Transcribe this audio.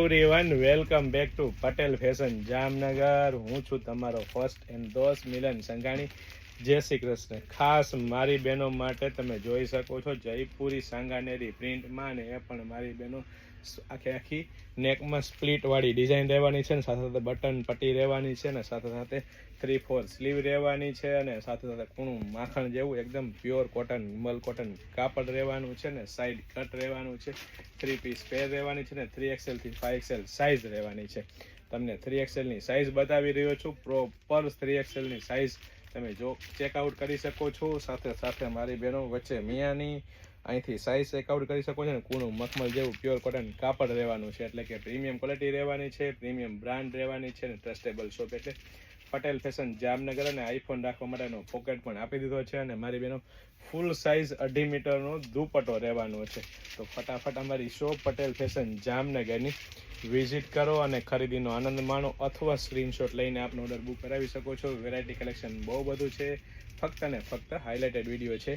Everyone, welcome back to Patel fashion Jamnagar. હું છું તમારો ફર્સ્ટ એન્ડ દોસ્ત મિલન સંઘાણી. જય શ્રી કૃષ્ણ. ખાસ મારી બહેનો માટે તમે જોઈ શકો છો જયપુરી સાંગાનેરી પ્રિન્ટમાં, અને એ પણ મારી બહેનો આખી નેકમાં સ્પ્લિટ વાળી ડિઝાઇન રહેવાની છે, ને સાથે સાથે બટન પટ્ટી રહેવાની છે, ને સાથે સાથે 3/4 સ્લીવ રહેવાની છે, અને સાથે સાથે કૂણું માખણ જેવું એકદમ પ્યોર કોટન મલ કોટન કાપડ રહેવાનું છે, ને સાઈડ કટ રહેવાનું છે, 3 પીસ પેર રહેવાની છે, ને 3XL થી 5XL સાઇઝ રહેવાની છે. તમને 3XL ની સાઇઝ બતાવી રહ્યો છું. પ્રોપર 3XL ની સાઇઝ તમે જો ચેકઆઉટ કરી શકો છો. સાથે સાથે મારી બહેનો વચ્ચે મિયાની અહીંથી સાઇઝ ચેકઆઉટ કરી શકો છો. ને કૂણું મખમલ જેવું પ્યોર કોટન કાપડ રહેવાનું છે, એટલે કે પ્રીમિયમ ક્વોલિટી રહેવાની છે, પ્રીમિયમ બ્રાન્ડ રહેવાની છે, ને ટ્રસ્ટેબલ શોપ એટલે પટેલ ફેશન જામનગર. અને આઈફોન રાખવા માટેનો પોકેટ પણ આપી દીધો છે, અને મારી બહેનો ફૂલ સાઇઝ 2.5 મીટરનો દુપટ્ટો રહેવાનો છે. તો ફટાફટ અમારી શોપ પટેલ ફેશન જામનગરની વિઝિટ કરો અને ખરીદીનો આનંદ માણો, અથવા સ્ક્રીનશોટ લઈને આપનો ઓર્ડર બુક કરાવી શકો છો. વેરાયટી કલેક્શન બહુ બધું છે, ફક્ત ને ફક્ત હાઇલાઇટેડ વિડીયો છે